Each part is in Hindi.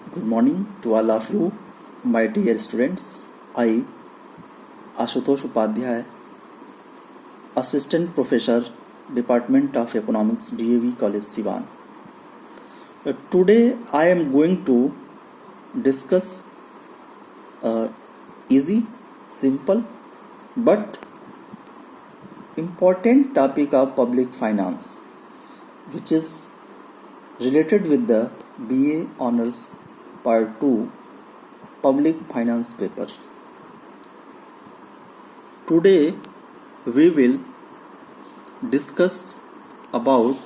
Good morning to all of you, my dear students. I, Ashutosh Upadhyay, Assistant Professor, Department of Economics, DAV College, Siwan. Today I am going to discuss easy, simple, but important topic of public finance, which is related with the BA Honors Part 2 Public Finance paper. Today we will discuss about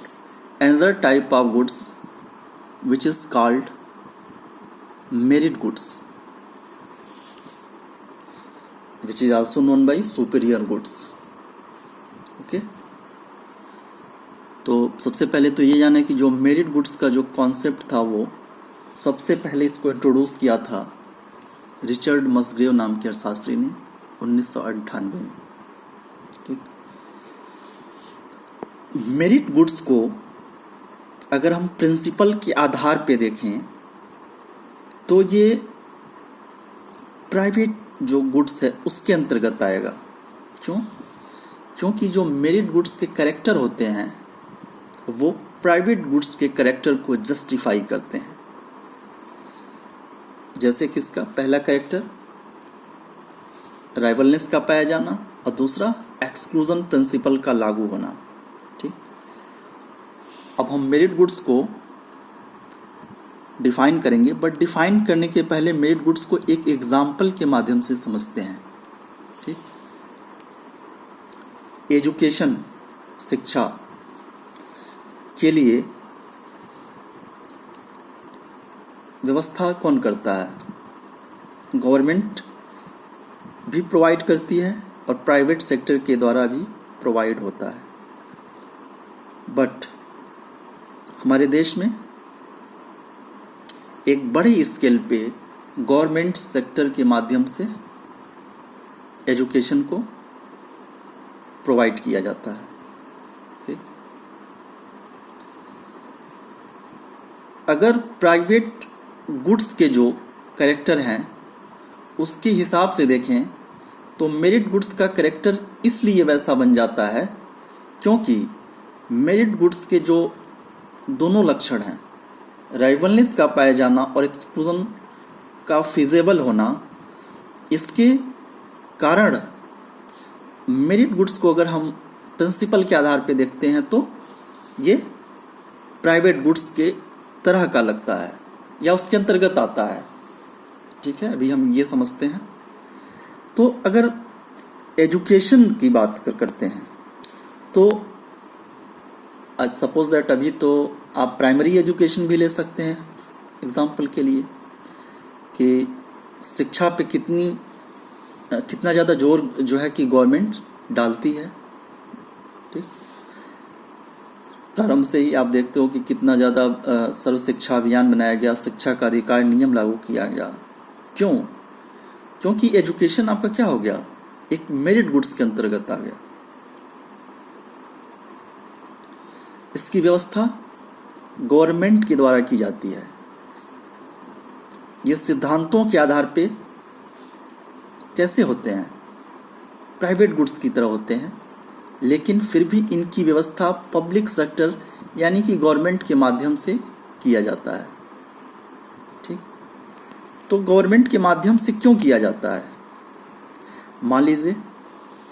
another type of goods which is called merit goods, which is also known by superior goods. Okay तो सबसे पहले तो ये जाने कि जो मेरिट गुड्स का जो कॉन्सेप्ट था वो सबसे पहले इसको इंट्रोड्यूस किया था रिचर्ड मसग्रेव नाम के अर्थशास्त्री ने 1998 में. ठीक, मेरिट गुड्स को अगर हम प्रिंसिपल के आधार पे देखें तो ये प्राइवेट जो गुड्स है उसके अंतर्गत आएगा. क्योंकि जो मेरिट गुड्स के कैरेक्टर होते हैं वो प्राइवेट गुड्स के कैरेक्टर को जस्टिफाई करते हैं. जैसे किसका पहला कैरेक्टर राइवलनेस का पाया जाना और दूसरा एक्सक्लूजन प्रिंसिपल का लागू होना. ठीक, अब हम मेरिट गुड्स को डिफाइन करेंगे, बट डिफाइन करने के पहले मेरिट गुड्स को एक एग्जाम्पल के माध्यम से समझते हैं. ठीक, एजुकेशन शिक्षा के लिए व्यवस्था कौन करता है? गवर्नमेंट भी प्रोवाइड करती है और प्राइवेट सेक्टर के द्वारा भी प्रोवाइड होता है. बट हमारे देश में एक बड़े स्केल पे गवर्नमेंट सेक्टर के माध्यम से एजुकेशन को प्रोवाइड किया जाता है. ठीक, अगर प्राइवेट गुड्स के जो कैरेक्टर हैं उसके हिसाब से देखें तो मेरिट गुड्स का कैरेक्टर इसलिए वैसा बन जाता है क्योंकि मेरिट गुड्स के जो दोनों लक्षण हैं, राइवलनेस का पाया जाना और एक्सक्लूजन का फिजिबल होना, इसके कारण मेरिट गुड्स को अगर हम प्रिंसिपल के आधार पे देखते हैं तो ये प्राइवेट गुड्स के तरह का लगता है या उसके अंतर्गत आता है. ठीक है, अभी हम ये समझते हैं. तो अगर एजुकेशन की बात करते हैं तो सपोज दैट अभी तो आप प्राइमरी एजुकेशन भी ले सकते हैं एग्जाम्पल के लिए कि शिक्षा पे कितना ज़्यादा जोर जो है कि गवर्नमेंट डालती है. ठीक, प्रारंभ से ही आप देखते हो कि कितना ज़्यादा सर्व शिक्षा अभियान बनाया गया, शिक्षा का अधिकार नियम लागू किया गया. क्योंकि एजुकेशन आपका क्या हो गया, एक मेरिट गुड्स के अंतर्गत आ गया. इसकी व्यवस्था गवर्नमेंट के द्वारा की जाती है. ये सिद्धांतों के आधार पे कैसे होते हैं, प्राइवेट गुड्स की तरह होते हैं, लेकिन फिर भी इनकी व्यवस्था पब्लिक सेक्टर यानी कि गवर्नमेंट के माध्यम से किया जाता है. ठीक, तो गवर्नमेंट के माध्यम से क्यों किया जाता है? मान लीजिए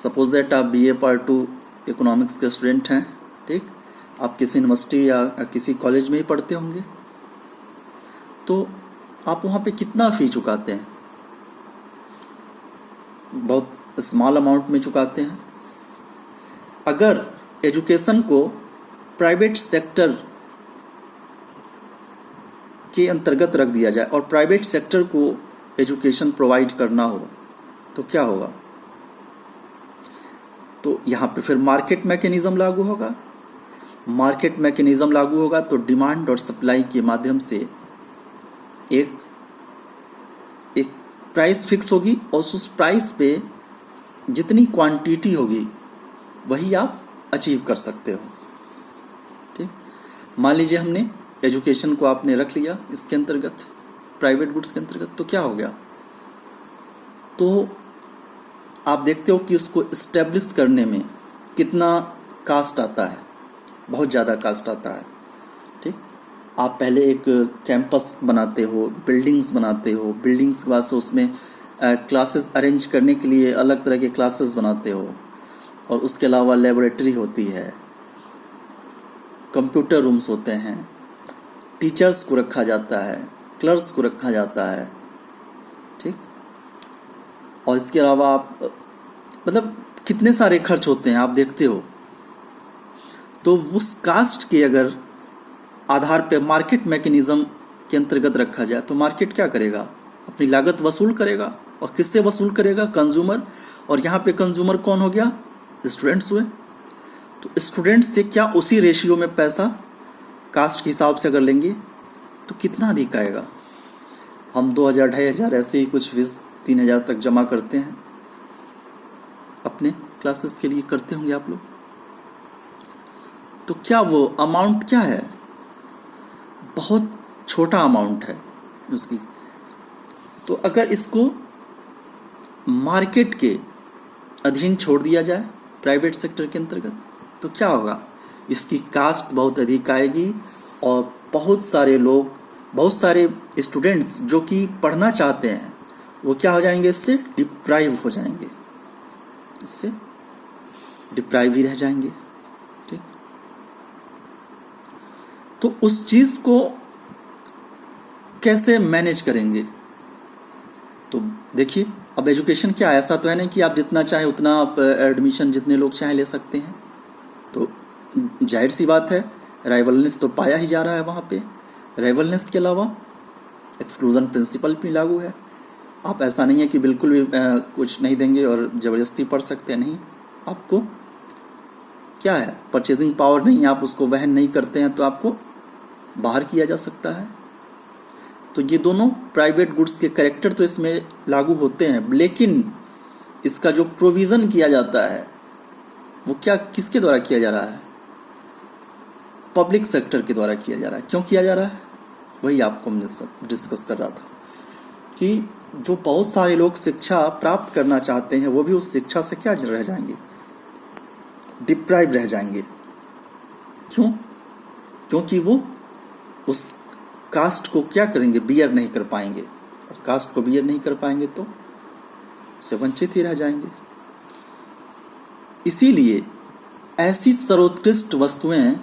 सपोज दैट आप BA Part 2 इकोनॉमिक्स के स्टूडेंट हैं. ठीक, आप किसी यूनिवर्सिटी या किसी कॉलेज में ही पढ़ते होंगे, तो आप वहाँ पे कितना फी चुकाते हैं? बहुत स्मॉल अमाउंट में चुकाते हैं. अगर एजुकेशन को प्राइवेट सेक्टर के अंतर्गत रख दिया जाए और प्राइवेट सेक्टर को एजुकेशन प्रोवाइड करना हो तो क्या होगा? तो यहाँ पे फिर मार्केट मैकेनिज्म लागू होगा. मार्केट मैकेनिज्म लागू होगा तो डिमांड और सप्लाई के माध्यम से एक प्राइस फिक्स होगी और उस प्राइस पे जितनी क्वांटिटी होगी वही आप अचीव कर सकते हो. ठीक, मान लीजिए हमने एजुकेशन को आपने रख लिया इसके अंतर्गत प्राइवेट गुड्स के अंतर्गत, तो क्या हो गया, तो आप देखते हो कि उसको इस्टेब्लिश करने में कितना कास्ट आता है, बहुत ज़्यादा कास्ट आता है। ठीक, आप पहले एक कैंपस बनाते हो, बिल्डिंग्स बनाते हो, बिल्डिंग्स के बाद से उसमें क्लासेस अरेंज करने के लिए अलग तरह के क्लासेस बनाते हो, और उसके अलावा लेबोरेटरी होती है, कंप्यूटर रूम्स होते हैं, टीचर्स को रखा जाता है, क्लर्क्स को रखा जाता है। ठीक, और इसके अलावा आप मतलब कितने सारे खर्च होते हैं आप देखते हो। तो उस कास्ट के अगर आधार पे मार्केट मैकेनिज्म के अंतर्गत रखा जाए तो मार्केट क्या करेगा, अपनी लागत वसूल करेगा। और किससे वसूल करेगा, कंज्यूमर। और यहाँ पे कंज्यूमर कौन हो गया, स्टूडेंट्स हुए। तो स्टूडेंट्स से क्या उसी रेशियो में पैसा कास्ट के हिसाब से अगर लेंगे तो कितना अधिक आएगा। हम 2000 2500 ऐसे ही कुछ 20-3000 तक जमा करते हैं अपने क्लासेस के लिए, करते होंगे आप लोग। तो क्या वो अमाउंट क्या है, बहुत छोटा अमाउंट है उसकी। तो अगर इसको मार्केट के अधीन छोड़ दिया जाए प्राइवेट सेक्टर के अंतर्गत तो क्या होगा, इसकी कास्ट बहुत अधिक आएगी और बहुत सारे लोग, बहुत सारे स्टूडेंट्स जो कि पढ़ना चाहते हैं वो क्या हो जाएंगे, इससे डिप्राइव हो जाएंगे, इससे डिप्राइव ही रह जाएंगे। ठीक, तो उस चीज को कैसे मैनेज करेंगे। तो देखिए, अब एजुकेशन क्या है, ऐसा तो है नहीं कि आप जितना चाहे उतना आप एडमिशन जितने लोग चाहे ले सकते हैं। तो जाहिर सी बात है राइवलनेस तो पाया ही जा रहा है वहाँ पे। राइवलनेस के अलावा एक्सक्लूजन प्रिंसिपल भी लागू है। आप ऐसा नहीं है कि बिल्कुल भी कुछ नहीं देंगे और ज़बरदस्ती पढ़ सकते हैं, नहीं। आपको क्या है, परचेजिंग पावर नहीं, आप उसको वहन नहीं करते हैं तो आपको बाहर किया जा सकता है। तो ये दोनों प्राइवेट गुड्स के कैरेक्टर तो इसमें लागू होते हैं, लेकिन इसका जो प्रोविज़न किया जाता है वो क्या, किसके द्वारा किया जा रहा है, पब्लिक सेक्टर के द्वारा किया जा रहा है। क्यों किया जा रहा है, वही आपको हमने डिस्कस कर रहा था कि जो बहुत सारे लोग शिक्षा प्राप्त करना चाहते हैं वो भी उस शिक्षा से क्या रह जाएंगे, डिप्राइव रह जाएंगे। क्यों, क्योंकि वो उस कास्ट को क्या करेंगे, बियर नहीं कर पाएंगे, और कास्ट को बियर नहीं कर पाएंगे तो उससे वंचित ही रह जाएंगे। इसीलिए ऐसी सर्वोत्कृष्ट वस्तुएं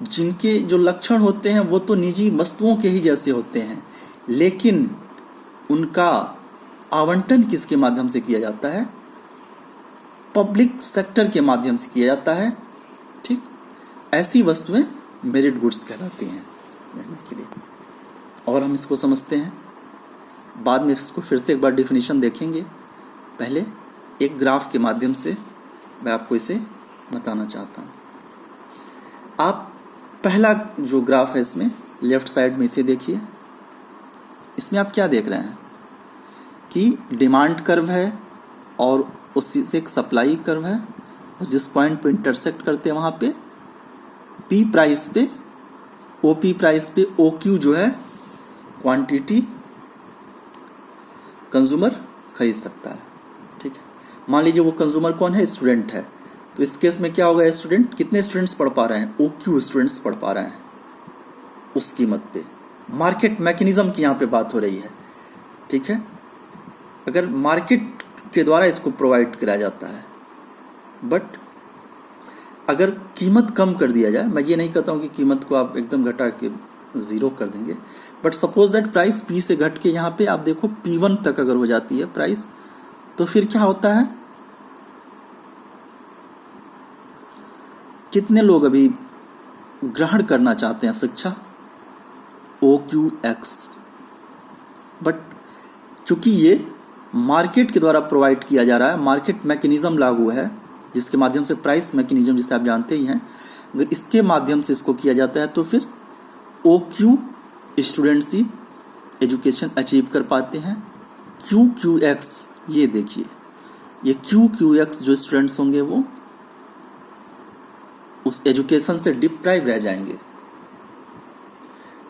जिनके जो लक्षण होते हैं वो तो निजी वस्तुओं के ही जैसे होते हैं, लेकिन उनका आवंटन किसके माध्यम से किया जाता है, पब्लिक सेक्टर के माध्यम से किया जाता है। ठीक, ऐसी वस्तुएं मेरिट गुड्स कहलाती हैं समझने के लिए। और हम इसको समझते हैं, बाद में इसको फिर से एक बार डेफिनेशन देखेंगे। पहले एक ग्राफ के माध्यम से मैं आपको इसे बताना चाहता हूँ। आप पहला जो ग्राफ है इसमें लेफ्ट साइड में इसे देखिए। इसमें आप क्या देख रहे हैं कि डिमांड कर्व है और उसी से एक सप्लाई कर्व है, और जिस पॉइंट पे इंटरसेक्ट करते हैं वहाँ पे पी प्राइस पे, ओपी प्राइस पे ओ क्यू जो है क्वांटिटी कंज्यूमर खरीद सकता है। ठीक है, मान लीजिए वो कंज्यूमर कौन है, स्टूडेंट है। तो इस केस में क्या होगा, स्टूडेंट कितने स्टूडेंट्स पढ़ पा रहे हैं, ओ क्यू स्टूडेंट्स पढ़ पा रहे हैं उस कीमत पे। मार्केट मैकेनिज्म की यहाँ पे बात हो रही है। ठीक है, अगर मार्केट के द्वारा इसको प्रोवाइड कराया जाता है, बट अगर कीमत कम कर दिया जाए, मैं ये नहीं कहता हूँ कि कीमत को आप एकदम घटा के ज़ीरो कर देंगे, but suppose that price P से घट के यहाँ पे आप देखो P1 तक अगर हो जाती है प्राइस, तो फिर क्या होता है, कितने लोग अभी ग्रहण करना चाहते हैं शिक्षा, OQX। बट चूंकि ये मार्केट के द्वारा प्रोवाइड किया जा रहा है, मार्केट मैकेनिज्म लागू है जिसके माध्यम से प्राइस मैकेनिज्म जिसे आप जानते ही हैं, अगर इसके माध्यम से इसको किया जाता है तो फिर OQ स्टूडेंट्स ही एजुकेशन अचीव कर पाते हैं। QQX ये देखिए, ये QQX जो स्टूडेंट्स होंगे वो उस एजुकेशन से डिप्राइव रह जाएंगे।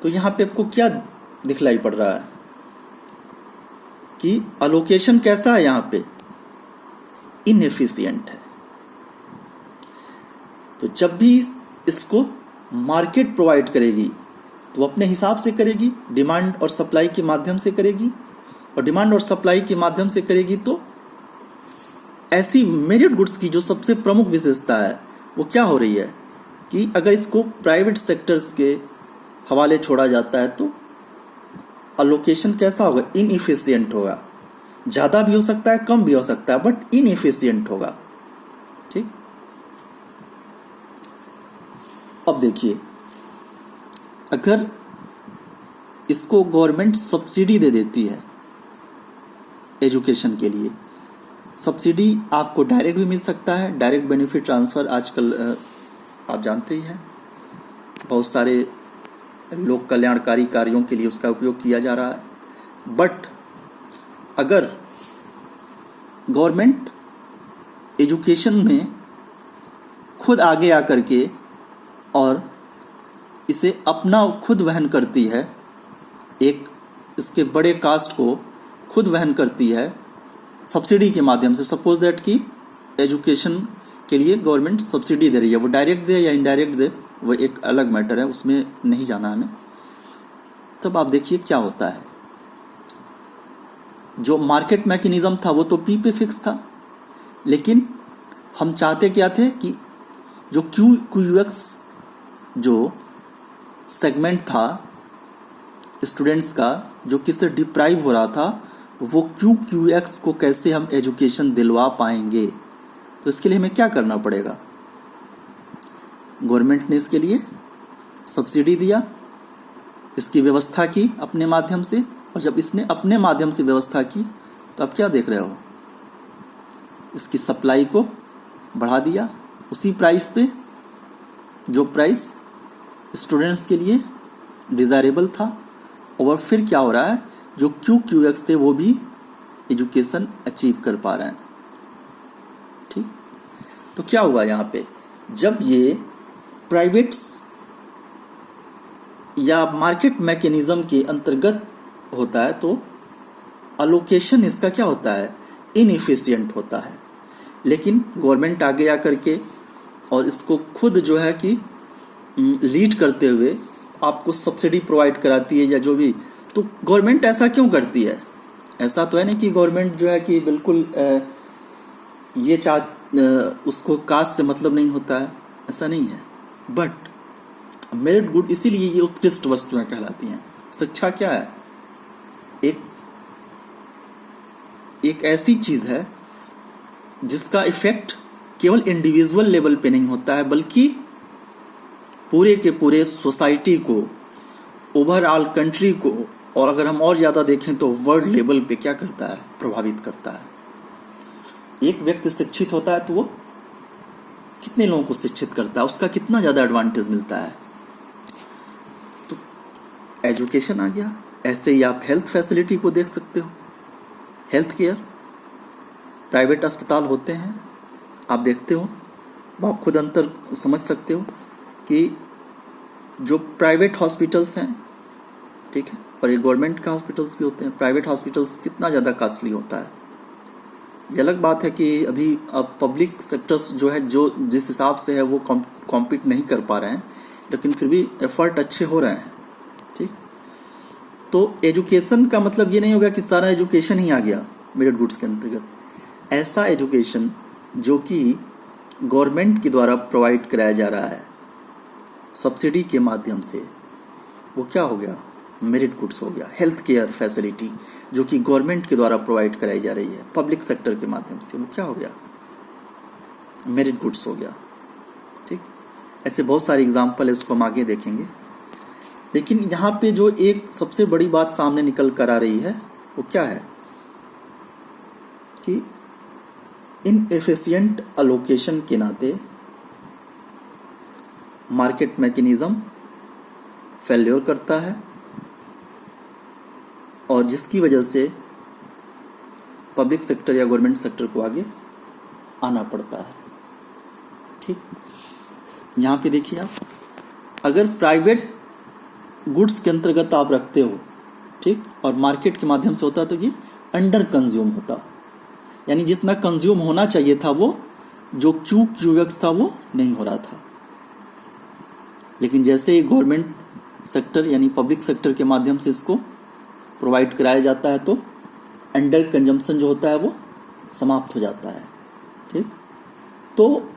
तो यहाँ पे आपको क्या दिखलाई पड़ रहा है, कि अलोकेशन कैसा है यहाँ पे, इनएफिशिएंट है। तो जब भी इसको मार्केट प्रोवाइड करेगी तो वो अपने हिसाब से करेगी, डिमांड और सप्लाई के माध्यम से करेगी, और डिमांड और सप्लाई के माध्यम से करेगी। तो ऐसी मेरिट गुड्स की जो सबसे प्रमुख विशेषता है वो क्या हो रही है कि अगर इसको प्राइवेट सेक्टर्स के हवाले छोड़ा जाता है तो अलोकेशन कैसा होगा, इनएफिशिएंट होगा। ज़्यादा भी हो सकता है, कम भी हो सकता है, बट इनएफिशिएंट होगा। ठीक, अब देखिए, अगर इसको गवर्नमेंट सब्सिडी दे देती है एजुकेशन के लिए, सब्सिडी आपको डायरेक्ट भी मिल सकता है, डायरेक्ट बेनिफिट ट्रांसफ़र आजकल आप जानते ही हैं, बहुत सारे लोक कल्याणकारी कार्यों के लिए उसका उपयोग किया जा रहा है। बट अगर गवर्नमेंट एजुकेशन में खुद आगे आकर के और इसे अपना खुद वहन करती है, एक इसके बड़े कास्ट को खुद वहन करती है सब्सिडी के माध्यम से, सपोज दैट कि एजुकेशन के लिए गवर्नमेंट सब्सिडी दे रही है, वो डायरेक्ट दे या इनडायरेक्ट दे वो एक अलग मैटर है, उसमें नहीं जाना हमें। तब आप देखिए क्या होता है, जो मार्केट मैकेनिज्म था वो तो पी पे फिक्स था, लेकिन हम चाहते क्या थे कि जो क्यूएक्स जो सेगमेंट था स्टूडेंट्स का, जो किससे डिप्राइव हो रहा था, वो क्यूएक्स को कैसे हम एजुकेशन दिलवा पाएंगे। तो इसके लिए हमें क्या करना पड़ेगा, गवर्नमेंट ने इसके लिए सब्सिडी दिया, इसकी व्यवस्था की अपने माध्यम से, और जब इसने अपने माध्यम से व्यवस्था की तो आप क्या देख रहे हो, इसकी सप्लाई को बढ़ा दिया उसी प्राइस पे जो प्राइस स्टूडेंट्स के लिए डिज़ायरेबल था। और फिर क्या हो रहा है, जो क्यूएक्स थे वो भी एजुकेशन अचीव कर पा रहे हैं। ठीक, तो क्या हुआ यहाँ पे, जब ये प्राइवेट्स या मार्केट मैकेनिज्म के अंतर्गत होता है तो अलोकेशन इसका क्या होता है, इनएफिशिएंट होता है। लेकिन गवर्नमेंट आगे आकर के और इसको खुद जो है कि लीड करते हुए आपको सब्सिडी प्रोवाइड कराती है या जो भी, तो गवर्नमेंट ऐसा क्यों करती है। ऐसा तो है नहीं कि गवर्नमेंट जो है कि बिल्कुल ये उसको कास्ट से मतलब नहीं होता है, ऐसा नहीं है। बट मेरिट गुड इसीलिए ये उत्कृष्ट वस्तुएं कहलाती हैं। शिक्षा क्या है, एक ऐसी चीज है जिसका इफेक्ट केवल इंडिविजुअल लेवल पे नहीं होता है, बल्कि पूरे के पूरे सोसाइटी को, ओवरऑल कंट्री को, और अगर हम और ज़्यादा देखें तो वर्ल्ड लेवल पे क्या करता है, प्रभावित करता है। एक व्यक्ति शिक्षित होता है तो वो कितने लोगों को शिक्षित करता है, उसका कितना ज़्यादा एडवांटेज मिलता है। तो एजुकेशन आ गया। ऐसे ही आप हेल्थ फैसिलिटी को देख सकते हो, हेल्थ केयर, प्राइवेट अस्पताल होते हैं, आप देखते हो, आप खुद अंतर समझ सकते हो कि जो प्राइवेट हॉस्पिटल्स हैं, ठीक है, और ये गवर्नमेंट का हॉस्पिटल्स भी होते हैं, प्राइवेट हॉस्पिटल्स कितना ज़्यादा कॉस्टली होता है। ये अलग बात है कि अभी अब पब्लिक सेक्टर्स जो है, जो जिस हिसाब से है वो कॉम्पीट नहीं कर पा रहे हैं, लेकिन फिर भी एफर्ट अच्छे हो रहे हैं। ठीक, तो एजुकेशन का मतलब ये नहीं होगा कि सारा एजुकेशन ही आ गया मेरिट गुड्स के अंतर्गत। ऐसा एजुकेशन जो कि गवर्नमेंट के द्वारा प्रोवाइड कराया जा रहा है सब्सिडी के माध्यम से, वो क्या हो गया, मेरिट गुड्स हो गया। हेल्थ केयर फैसिलिटी जो कि गवर्नमेंट के द्वारा प्रोवाइड कराई जा रही है पब्लिक सेक्टर के माध्यम से, वो क्या हो गया, मेरिट गुड्स हो गया। ठीक, ऐसे बहुत सारे एग्जाम्पल है, उसको हम आगे देखेंगे। लेकिन यहाँ पे जो एक सबसे बड़ी बात सामने निकल कर आ रही है वो क्या है कि इनएफिशिएंट अलोकेशन के नाते मार्केट मैकेनिज्म फेल्योर करता है, और जिसकी वजह से पब्लिक सेक्टर या गवर्नमेंट सेक्टर को आगे आना पड़ता है। ठीक, यहाँ पे देखिए आप, अगर प्राइवेट गुड्स के अंतर्गत आप रखते हो, ठीक, और मार्केट के माध्यम से होता है तो ये अंडर कंज्यूम होता, यानी जितना कंज्यूम होना चाहिए था वो जो क्यूएक्स था वो नहीं हो रहा था। लेकिन जैसे ही गवर्नमेंट सेक्टर यानी पब्लिक सेक्टर के माध्यम से इसको प्रोवाइड कराया जाता है तो अंडर कंजम्पशन जो होता है वो समाप्त हो जाता है। ठीक, तो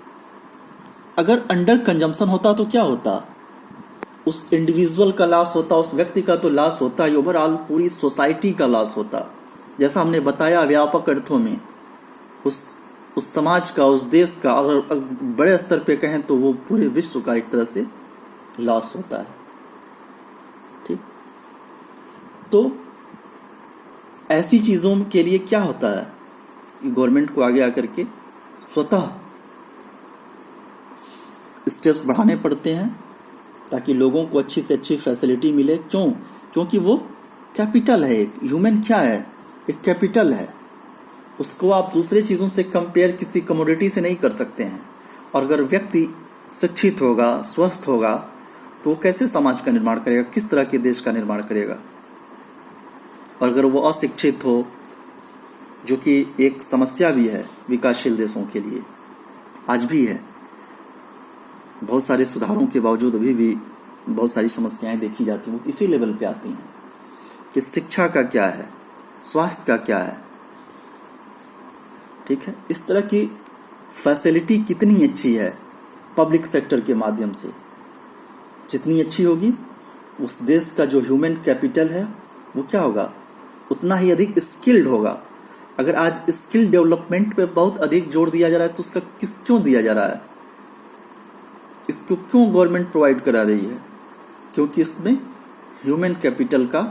अगर अंडर कंजम्पशन होता तो क्या होता, उस इंडिविजुअल का लॉस होता, उस व्यक्ति का तो लॉस होता ही, ओवरऑल पूरी सोसाइटी का लॉस होता। जैसा हमने बताया व्यापक अर्थों में उस समाज का, उस देश का, अगर बड़े स्तर पे कहें तो वो पूरे विश्व का एक तरह से लॉस होता है। ठीक, तो ऐसी चीजों के लिए क्या होता है कि गवर्नमेंट को आगे आकर के स्वतः स्टेप्स बढ़ाने पड़ते हैं ताकि लोगों को अच्छी से अच्छी फैसिलिटी मिले। क्यों? क्योंकि वो कैपिटल है, एक ह्यूमन क्या है, एक कैपिटल है। उसको आप दूसरे चीज़ों से कंपेयर किसी कमोडिटी से नहीं कर सकते हैं। और अगर व्यक्ति शिक्षित होगा, स्वस्थ होगा, तो वो कैसे समाज का निर्माण करेगा, किस तरह के देश का निर्माण करेगा। और अगर वो अशिक्षित हो, जो कि एक समस्या भी है विकासशील देशों के लिए, आज भी है, बहुत सारे सुधारों के बावजूद अभी भी बहुत सारी समस्याएं देखी जाती हैं, वो इसी लेवल पे आती हैं कि शिक्षा का क्या है, स्वास्थ्य का क्या है। ठीक है, इस तरह की फैसिलिटी कितनी अच्छी है पब्लिक सेक्टर के माध्यम से, जितनी अच्छी होगी उस देश का जो ह्यूमन कैपिटल है वो क्या होगा, उतना ही अधिक स्किल्ड होगा। अगर आज स्किल डेवलपमेंट पे बहुत अधिक जोर दिया जा रहा है तो उसका क्यों दिया जा रहा है, इसको क्यों गवर्नमेंट प्रोवाइड करा रही है? क्योंकि इसमें ह्यूमन कैपिटल का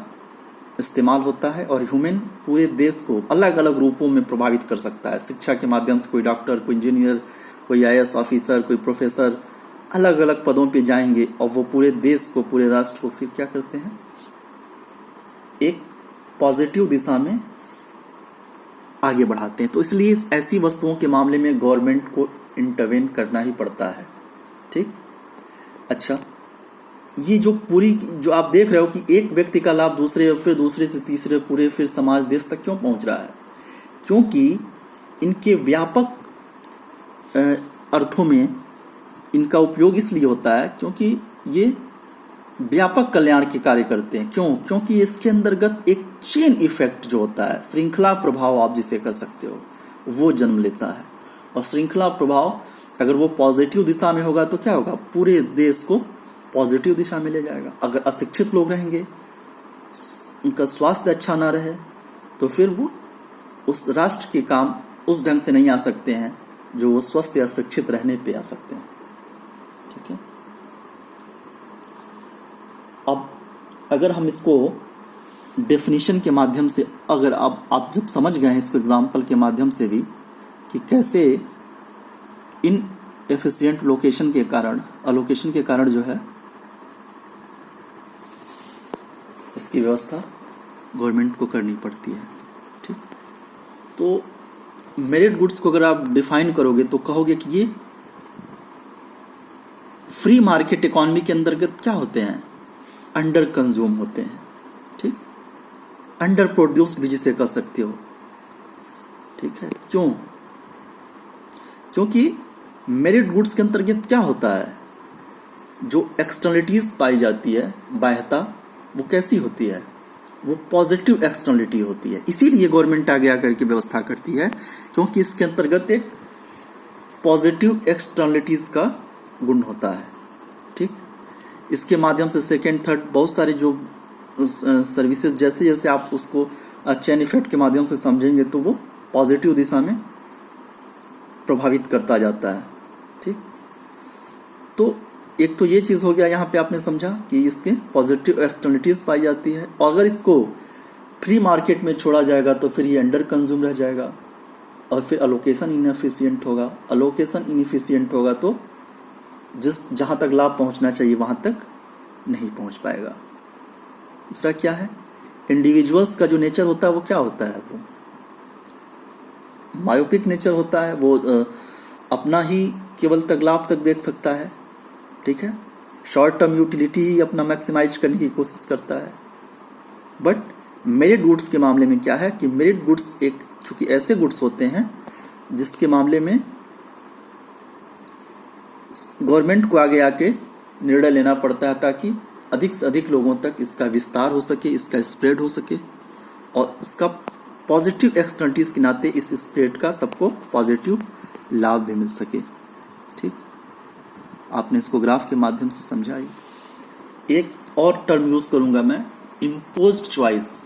इस्तेमाल होता है और ह्यूमन पूरे देश को अलग अलग रूपों में प्रभावित कर सकता है। शिक्षा के माध्यम से कोई डॉक्टर, कोई इंजीनियर, कोई आईएएस ऑफिसर, कोई प्रोफेसर अलग अलग पदों पे जाएंगे और वो पूरे देश को, पूरे राष्ट्र को फिर क्या करते हैं, एक पॉजिटिव दिशा में आगे बढ़ाते हैं। तो इसलिए ऐसी वस्तुओं के मामले में गवर्नमेंट को इंटरवेन करना ही पड़ता है। ठीक, अच्छा, ये जो पूरी जो आप देख रहे हो कि एक व्यक्ति का लाभ दूसरे, फिर दूसरे से तीसरे, पूरे फिर समाज, देश तक क्यों पहुंच रहा है? क्योंकि इनके व्यापक अर्थों में इनका उपयोग इसलिए होता है क्योंकि ये व्यापक कल्याण के कार्य करते हैं। क्यों? क्योंकि इसके अंतर्गत एक चेन इफेक्ट जो होता है, श्रृंखला प्रभाव आप जिसे कह सकते हो, वो जन्म लेता है। और श्रृंखला प्रभाव अगर वो पॉजिटिव दिशा में होगा तो क्या होगा, पूरे देश को पॉजिटिव दिशा में ले जाएगा। अगर अशिक्षित लोग रहेंगे, उनका स्वास्थ्य अच्छा ना रहे, तो फिर वो उस राष्ट्र के काम उस ढंग से नहीं आ सकते हैं जो वो स्वस्थ या शिक्षित रहने पे आ सकते हैं। ठीक है, अब अगर हम इसको डेफिनेशन के माध्यम से, अगर आप जब समझ गए हैं इसको एग्जाम्पल के माध्यम से भी कि कैसे इन एफिशिएंट लोकेशन के कारण, अलोकेशन के कारण जो है इसकी व्यवस्था गवर्नमेंट को करनी पड़ती है। ठीक, तो मेरिट गुड्स को अगर आप डिफाइन करोगे तो कहोगे कि ये फ्री मार्केट इकोनॉमी के अंतर्गत क्या होते हैं, अंडर कंज्यूम होते हैं। ठीक, अंडर प्रोड्यूस भी जिसे कह सकते हो। ठीक है, क्यों? क्योंकि मेरिट गुड्स के अंतर्गत क्या होता है, जो एक्सटर्नलिटीज पाई जाती है, बाह्यता, वो कैसी होती है, वो पॉजिटिव एक्सटर्नलिटी होती है। इसीलिए गवर्नमेंट आगे आकर के व्यवस्था करती है क्योंकि इसके अंतर्गत एक पॉजिटिव एक्सटर्नलिटीज का गुण होता है। ठीक, इसके माध्यम से सेकेंड, थर्ड बहुत सारे जो सर्विसेज, जैसे जैसे आप उसको चेन इफेक्ट के माध्यम से समझेंगे तो वो पॉजिटिव दिशा में प्रभावित करता जाता है। ठीक, तो एक तो ये चीज़ हो गया, यहाँ पे आपने समझा कि इसके पॉजिटिव एक्सटर्नलिटीज पाई जाती है। और अगर इसको फ्री मार्केट में छोड़ा जाएगा तो फिर ये अंडर कंज्यूम रह जाएगा और फिर अलोकेशन इनएफिशिएंट होगा। अलोकेशन इनएफिशिएंट होगा तो जहाँ तक लाभ पहुँचना चाहिए वहाँ तक नहीं पहुँच पाएगा। दूसरा क्या है, इंडिविजुअल्स का जो नेचर होता है वो क्या होता है, वो मायोपिक नेचर होता है। वो अपना ही केवल तक लाभ तक देख सकता है। ठीक है, शॉर्ट टर्म यूटिलिटी ही अपना मैक्सिमाइज करने की कोशिश करता है। बट मेरिट गुड्स के मामले में क्या है कि मेरिट गुड्स एक चूंकि ऐसे गुड्स होते हैं जिसके मामले में गवर्नमेंट को आगे आके निर्णय लेना पड़ता है ताकि अधिक से अधिक लोगों तक इसका विस्तार हो सके, इसका स्प्रेड हो सके और इसका पॉजिटिव एक्सटर्निटीज के नाते इस स्प्रेड का सबको पॉजिटिव लाभ भी मिल सके। ठीक, आपने इसको ग्राफ के माध्यम से समझाई। एक और टर्म यूज करूंगा मैं, imposed choice.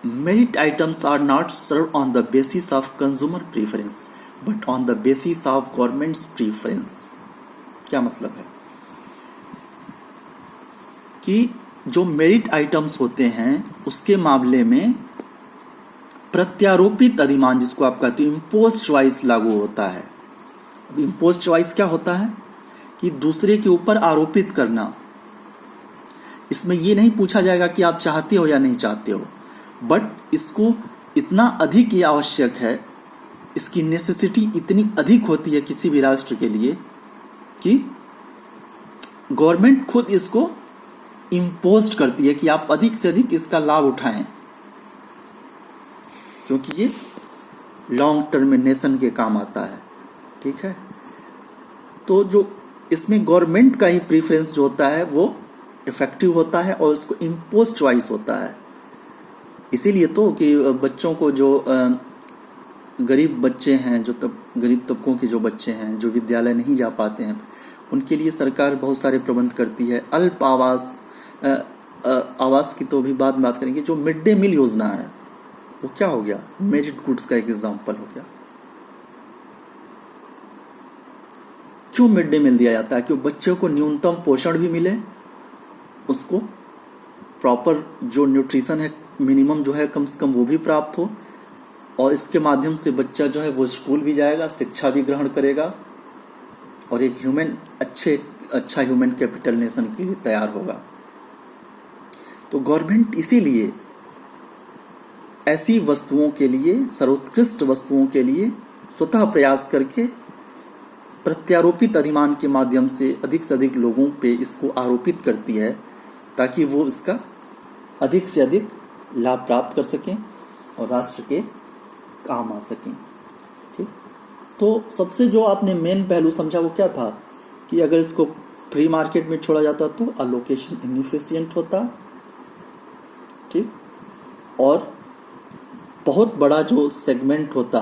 Merit items are not serve on the basis of consumer preference but on the basis of government's preference. क्या मतलब है कि जो मेरिट आइटम्स होते हैं उसके मामले में प्रत्यारोपित अधिमान, जिसको आप कहते हो इम्पोज चॉइस, लागू होता है। इम्पोज चॉइस क्या होता है कि दूसरे के ऊपर आरोपित करना। इसमें यह नहीं पूछा जाएगा कि आप चाहते हो या नहीं चाहते हो, बट इसको इतना अधिक ही आवश्यक है, इसकी नेसेसिटी इतनी अधिक होती है किसी भी राष्ट्र के लिए कि गवर्नमेंट खुद इसको इम्पोज करती है कि आप अधिक से अधिक इसका लाभ उठाएं, क्योंकि ये लॉन्ग टर्म में नेशन के काम आता है। ठीक है, तो जो इसमें गवर्नमेंट का ही प्रीफरेंस जो होता है वो इफेक्टिव होता है और इसको इम्पोज चॉइस होता है। इसीलिए तो कि बच्चों को जो गरीब बच्चे हैं, जो गरीब तबकों के जो बच्चे हैं जो विद्यालय नहीं जा पाते हैं, उनके लिए सरकार बहुत सारे प्रबंध करती है। अल्प आवास की तो भी बाद में बात करेंगे। जो मिड डे मील योजना है वो क्या हो गया, मेरिट गुड्स का एक एग्जाम्पल हो गया। क्यों मिड डे मील दिया जाता है? कि बच्चों को न्यूनतम पोषण भी मिले, उसको प्रॉपर जो न्यूट्रिशन है मिनिमम जो है कम से कम वो भी प्राप्त हो, और इसके माध्यम से बच्चा जो है वो स्कूल भी जाएगा, शिक्षा भी ग्रहण करेगा और एक अच्छा ह्यूमन कैपिटल नेशन के लिए तैयार होगा। तो गवर्नमेंट इसीलिए ऐसी वस्तुओं के लिए, सर्वोत्कृष्ट वस्तुओं के लिए स्वतः प्रयास करके प्रत्यारोपित अधिमान के माध्यम से अधिक लोगों पे इसको आरोपित करती है ताकि वो इसका अधिक से अधिक लाभ प्राप्त कर सकें और राष्ट्र के काम आ सकें। ठीक, तो सबसे जो आपने मेन पहलू समझा वो क्या था कि अगर इसको फ्री मार्केट में छोड़ा जाता तो अलोकेशन इनएफिशिएंट होता। ठीक, और बहुत बड़ा जो सेगमेंट होता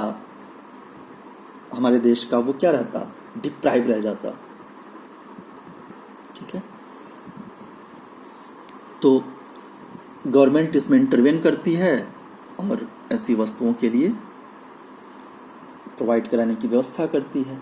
हमारे देश का वो क्या रहता, डिप्राइव रह जाता। ठीक है, तो गवर्नमेंट इसमें इंटरवेन करती है और ऐसी वस्तुओं के लिए प्रोवाइड कराने की व्यवस्था करती है।